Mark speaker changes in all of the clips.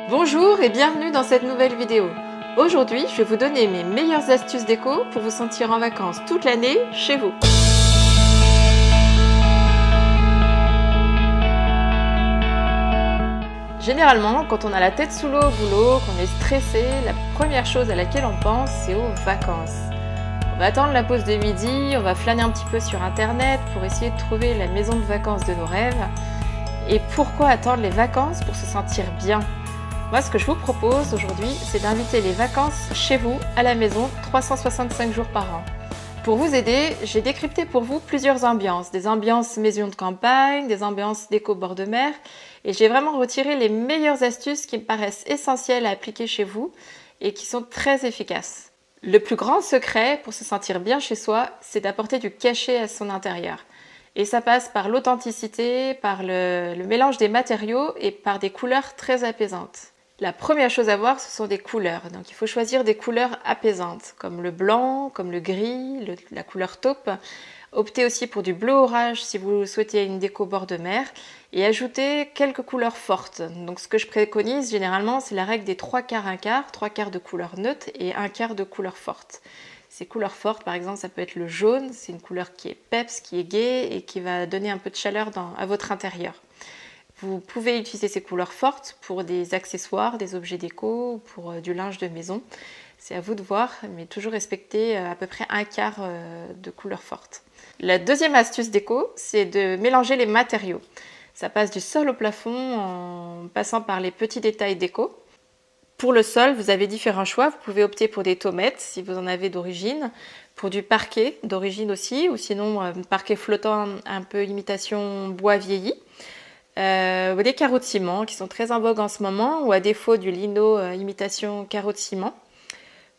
Speaker 1: Bonjour et bienvenue dans cette nouvelle vidéo. Aujourd'hui, je vais vous donner mes meilleures astuces déco pour vous sentir en vacances toute l'année chez vous. Généralement, quand on a la tête sous l'eau au boulot, qu'on est stressé, la première chose à laquelle on pense, c'est aux vacances. On va attendre la pause de midi, on va flâner un petit peu sur internet pour essayer de trouver la maison de vacances de nos rêves. Et pourquoi attendre les vacances pour se sentir bien ? Moi, ce que je vous propose aujourd'hui, c'est d'inviter les vacances chez vous, à la maison, 365 jours par an. Pour vous aider, j'ai décrypté pour vous plusieurs ambiances. Des ambiances maison de campagne, des ambiances déco bord de mer. Et j'ai vraiment retiré les meilleures astuces qui me paraissent essentielles à appliquer chez vous et qui sont très efficaces. Le plus grand secret pour se sentir bien chez soi, c'est d'apporter du cachet à son intérieur. Et ça passe par l'authenticité, par le mélange des matériaux et par des couleurs très apaisantes. La première chose à voir, ce sont des couleurs. Donc il faut choisir des couleurs apaisantes, comme le blanc, comme le gris, la couleur taupe. Optez aussi pour du bleu orage si vous souhaitez une déco bord de mer. Et ajoutez quelques couleurs fortes. Donc ce que je préconise généralement, c'est la règle des 3 quarts, 1 quart. 3 quarts de couleur neutre et 1 quart de couleur forte. Ces couleurs fortes, par exemple, ça peut être le jaune. C'est une couleur qui est peps, qui est gaie et qui va donner un peu de chaleur à votre intérieur. Vous pouvez utiliser ces couleurs fortes pour des accessoires, des objets déco ou pour du linge de maison. C'est à vous de voir, mais toujours respecter à peu près 1 quart de couleurs fortes. La deuxième astuce déco, c'est de mélanger les matériaux. Ça passe du sol au plafond en passant par les petits détails déco. Pour le sol, vous avez différents choix. Vous pouvez opter pour des taumettes si vous en avez d'origine, pour du parquet d'origine aussi, ou sinon un parquet flottant un peu imitation bois vieilli. Des carreaux de ciment qui sont très en vogue en ce moment, ou à défaut du lino imitation carreaux de ciment.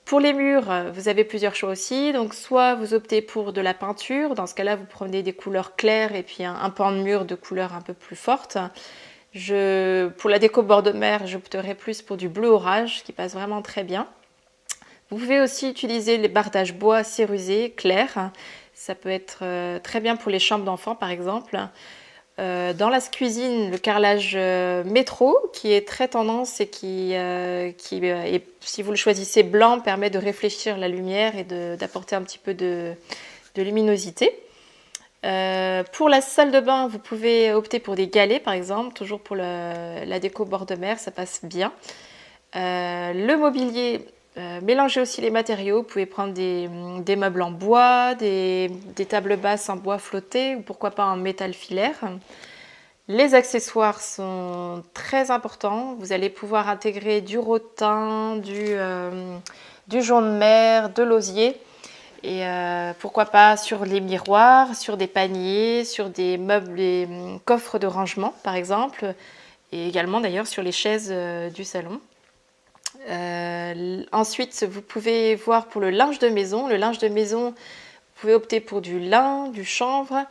Speaker 1: Pour les murs, vous avez plusieurs choix aussi. Donc soit vous optez pour de la peinture, dans ce cas-là vous prenez des couleurs claires et puis un pan de mur de couleurs un peu plus fortes. Pour la déco bord de mer, j'opterai plus pour du bleu orage qui passe vraiment très bien. Vous pouvez aussi utiliser les bardages bois cérusés clairs. Ça peut être très bien pour les chambres d'enfants par exemple. Dans la cuisine, le carrelage métro qui est très tendance et qui si vous le choisissez blanc, permet de réfléchir la lumière et d'apporter un petit peu de luminosité. Pour la salle de bain, vous pouvez opter pour des galets par exemple, toujours pour la déco bord de mer, ça passe bien. Le mobilier, mélangez aussi les matériaux, vous pouvez prendre des meubles en bois, des tables basses en bois flotté ou pourquoi pas en métal filaire. Les accessoires sont très importants, vous allez pouvoir intégrer du rotin, du jonc de mer, de l'osier. Et pourquoi pas sur les miroirs, sur des paniers, sur des meubles et coffres de rangement par exemple, et également d'ailleurs sur les chaises du salon. Ensuite, vous pouvez voir pour le linge de maison. Le linge de maison, vous pouvez opter pour du lin, du chanvre,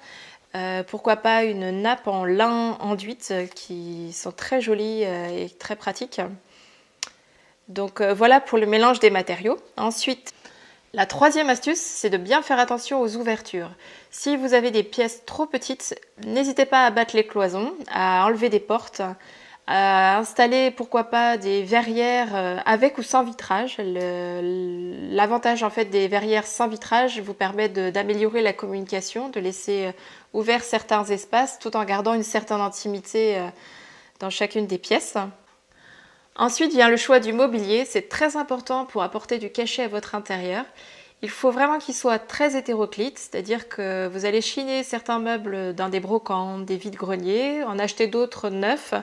Speaker 1: pourquoi pas une nappe en lin enduite qui sont très jolies et très pratiques. Donc voilà pour le mélange des matériaux. Ensuite, la troisième astuce, c'est de bien faire attention aux ouvertures. Si vous avez des pièces trop petites, n'hésitez pas à battre les cloisons, à enlever des portes, à installer pourquoi pas des verrières avec ou sans vitrage. L'avantage en fait des verrières sans vitrage vous permet d'améliorer la communication, de laisser ouverts certains espaces tout en gardant une certaine intimité dans chacune des pièces. Ensuite vient le choix du mobilier, c'est très important pour apporter du cachet à votre intérieur. Il faut vraiment qu'il soit très hétéroclite, c'est-à-dire que vous allez chiner certains meubles dans des brocantes, des vide-greniers, en acheter d'autres neufs.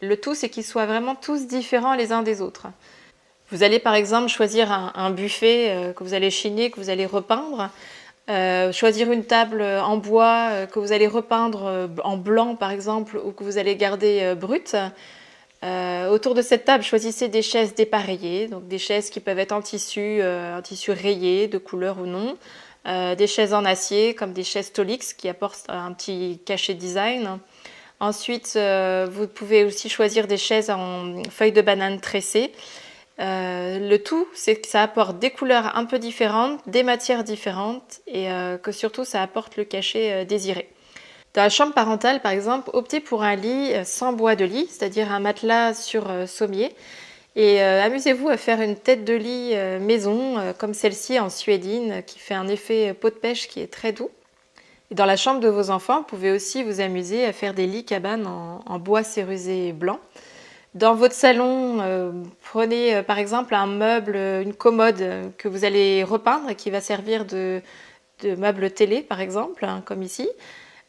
Speaker 1: Le tout, c'est qu'ils soient vraiment tous différents les uns des autres. Vous allez par exemple choisir un buffet que vous allez chiner, que vous allez repeindre. Choisir une table en bois que vous allez repeindre en blanc par exemple ou que vous allez garder brute. Autour de cette table, choisissez des chaises dépareillées, donc des chaises qui peuvent être en tissu rayé, de couleur ou non. Des chaises en acier comme des chaises Stolix qui apportent un petit cachet design. Ensuite, vous pouvez aussi choisir des chaises en feuilles de banane tressées. Le tout, c'est que ça apporte des couleurs un peu différentes, des matières différentes et que surtout ça apporte le cachet désiré. Dans la chambre parentale, par exemple, optez pour un lit sans bois de lit, c'est-à-dire un matelas sur sommier. Et amusez-vous à faire une tête de lit maison, comme celle-ci en suédine, qui fait un effet peau de pêche qui est très doux. Et dans la chambre de vos enfants, vous pouvez aussi vous amuser à faire des lits cabanes en bois cérusé blanc. Dans votre salon, prenez par exemple un meuble, une commode que vous allez repeindre et qui va servir de meuble télé par exemple, hein, comme ici.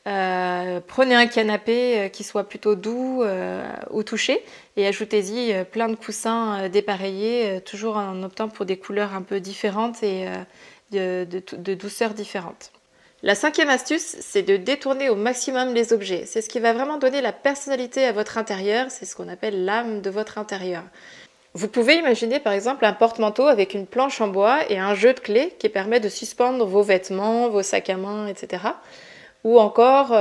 Speaker 1: Prenez un canapé qui soit plutôt doux au toucher et ajoutez-y plein de coussins dépareillés, toujours en optant pour des couleurs un peu différentes et de douceurs différentes. La 5e astuce, c'est de détourner au maximum les objets. C'est ce qui va vraiment donner la personnalité à votre intérieur, c'est ce qu'on appelle l'âme de votre intérieur. Vous pouvez imaginer par exemple un porte-manteau avec une planche en bois et un jeu de clés qui permet de suspendre vos vêtements, vos sacs à main, etc. Ou encore,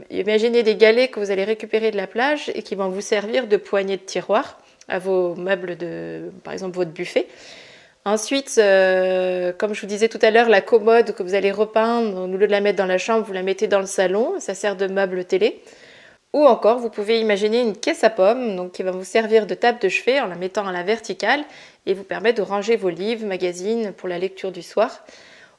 Speaker 1: imaginez des galets que vous allez récupérer de la plage et qui vont vous servir de poignée de tiroir à vos meubles, par exemple votre buffet. Ensuite, comme je vous disais tout à l'heure, la commode que vous allez repeindre, au lieu de la mettre dans la chambre, vous la mettez dans le salon, ça sert de meuble télé. Ou encore, vous pouvez imaginer une caisse à pommes donc, qui va vous servir de table de chevet en la mettant à la verticale et vous permet de ranger vos livres, magazines pour la lecture du soir.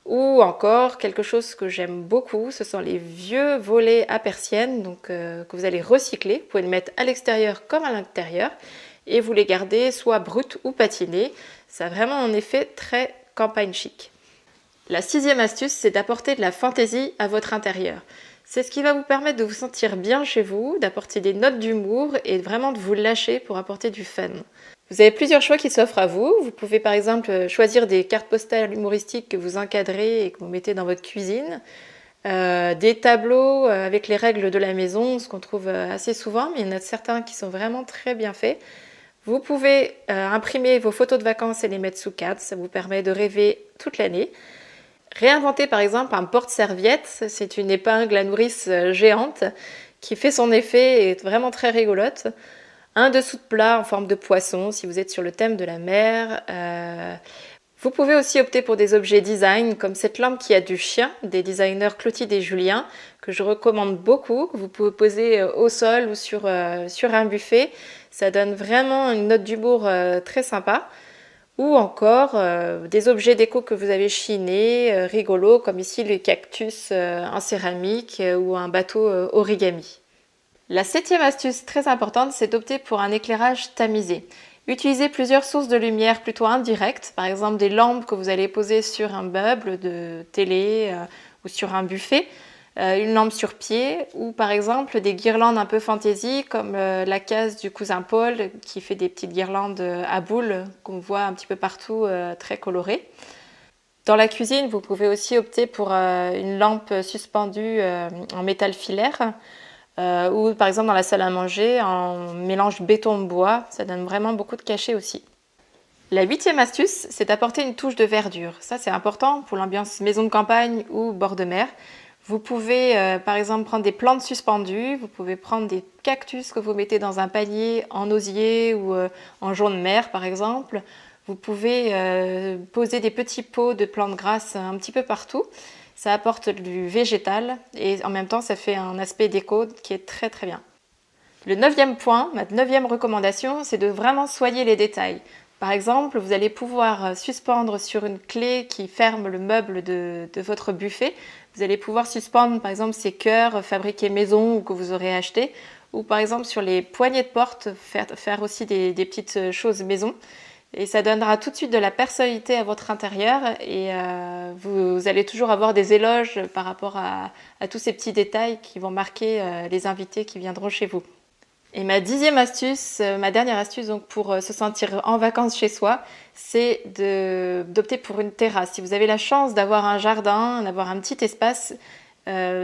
Speaker 1: Ou encore, quelque chose que j'aime beaucoup, ce sont les vieux volets à persiennes donc, que vous allez recycler. Vous pouvez les mettre à l'extérieur comme à l'intérieur et vous les gardez soit bruts ou patinés. Ça a vraiment un effet très campagne chic. La 6e astuce, c'est d'apporter de la fantaisie à votre intérieur. C'est ce qui va vous permettre de vous sentir bien chez vous, d'apporter des notes d'humour et vraiment de vous lâcher pour apporter du fun. Vous avez plusieurs choix qui s'offrent à vous. Vous pouvez par exemple choisir des cartes postales humoristiques que vous encadrez et que vous mettez dans votre cuisine. Des tableaux avec les règles de la maison, ce qu'on trouve assez souvent, mais il y en a certains qui sont vraiment très bien faits. Vous pouvez imprimer vos photos de vacances et les mettre sous cadre, ça vous permet de rêver toute l'année. Réinventer par exemple un porte-serviette, c'est une épingle à nourrice géante qui fait son effet et est vraiment très rigolote. Un dessous de plat en forme de poisson si vous êtes sur le thème de la mer. Vous pouvez aussi opter pour des objets design comme cette lampe qui a du chien des designers Clotilde et Julien que je recommande beaucoup, que vous pouvez poser au sol ou sur un buffet. Ça donne vraiment une note d'humour très sympa. Ou encore des objets déco que vous avez chinés, rigolos, comme ici le cactus en céramique ou un bateau origami. La 7e astuce très importante, c'est d'opter pour un éclairage tamisé. Utilisez plusieurs sources de lumière plutôt indirectes, par exemple des lampes que vous allez poser sur un meuble de télé ou sur un buffet, une lampe sur pied ou par exemple des guirlandes un peu fantaisie comme la case du cousin Paul qui fait des petites guirlandes à boules qu'on voit un petit peu partout très colorées. Dans la cuisine, vous pouvez aussi opter pour une lampe suspendue en métal filaire ou par exemple dans la salle à manger en mélange béton-bois, ça donne vraiment beaucoup de cachet aussi. La 8e astuce, c'est d'apporter une touche de verdure. Ça c'est important pour l'ambiance maison de campagne ou bord de mer. Vous pouvez par exemple prendre des plantes suspendues, vous pouvez prendre des cactus que vous mettez dans un panier en osier ou en jonc de mer par exemple. Vous pouvez poser des petits pots de plantes grasses un petit peu partout. Ça apporte du végétal et en même temps ça fait un aspect déco qui est très très bien. Le 9e point, ma 9e recommandation, c'est de vraiment soigner les détails. Par exemple, vous allez pouvoir suspendre sur une clé qui ferme le meuble de votre buffet. Vous allez pouvoir suspendre par exemple ces cœurs fabriqués maison ou que vous aurez achetés. Ou par exemple sur les poignées de porte, faire aussi des petites choses maison. Et ça donnera tout de suite de la personnalité à votre intérieur et vous allez toujours avoir des éloges par rapport à tous ces petits détails qui vont marquer les invités qui viendront chez vous. Et ma 10e astuce, ma dernière astuce donc pour se sentir en vacances chez soi, c'est d'opter pour une terrasse. Si vous avez la chance d'avoir un jardin, d'avoir un petit espace,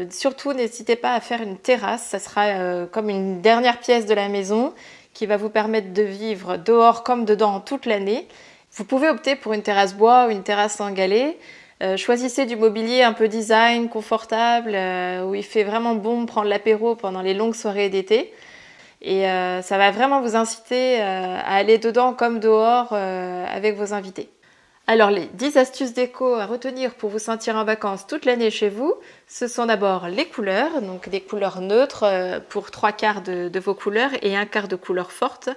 Speaker 1: surtout n'hésitez pas à faire une terrasse. Ça sera comme une dernière pièce de la maison qui va vous permettre de vivre dehors comme dedans toute l'année. Vous pouvez opter pour une terrasse bois ou une terrasse en galets. Choisissez du mobilier un peu design, confortable, où il fait vraiment bon prendre l'apéro pendant les longues soirées d'été. Et ça va vraiment vous inciter à aller dedans comme dehors avec vos invités. Alors les 10 astuces déco à retenir pour vous sentir en vacances toute l'année chez vous, ce sont d'abord les couleurs, donc des couleurs neutres pour 3/4 de vos couleurs et 1/4 de couleurs fortes.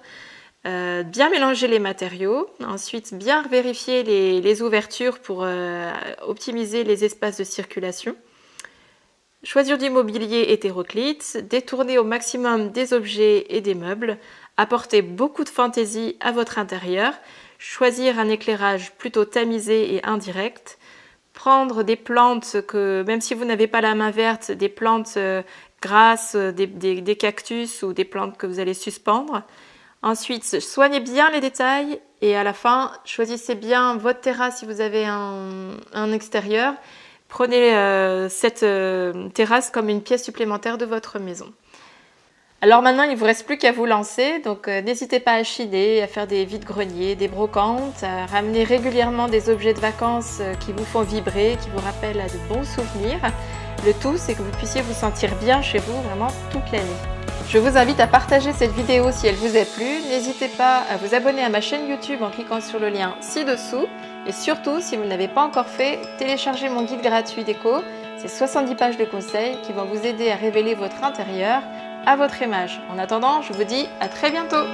Speaker 1: Bien mélanger les matériaux, ensuite bien vérifier les ouvertures pour optimiser les espaces de circulation. Choisir du mobilier hétéroclite, détourner au maximum des objets et des meubles, apporter beaucoup de fantaisie à votre intérieur, choisir un éclairage plutôt tamisé et indirect, prendre des plantes que, même si vous n'avez pas la main verte, des plantes grasses, des cactus ou des plantes que vous allez suspendre. Ensuite, soignez bien les détails et à la fin, choisissez bien votre terrasse si vous avez un extérieur. Prenez cette terrasse comme une pièce supplémentaire de votre maison. Alors maintenant, il ne vous reste plus qu'à vous lancer, donc n'hésitez pas à chiner, à faire des vides-greniers, des brocantes, à ramener régulièrement des objets de vacances qui vous font vibrer, qui vous rappellent à de bons souvenirs. Le tout, c'est que vous puissiez vous sentir bien chez vous vraiment toute l'année. Je vous invite à partager cette vidéo si elle vous a plu. N'hésitez pas à vous abonner à ma chaîne YouTube en cliquant sur le lien ci-dessous. Et surtout, si vous ne l'avez pas encore fait, téléchargez mon guide gratuit déco. C'est 70 pages de conseils qui vont vous aider à révéler votre intérieur à votre image. En attendant, je vous dis à très bientôt.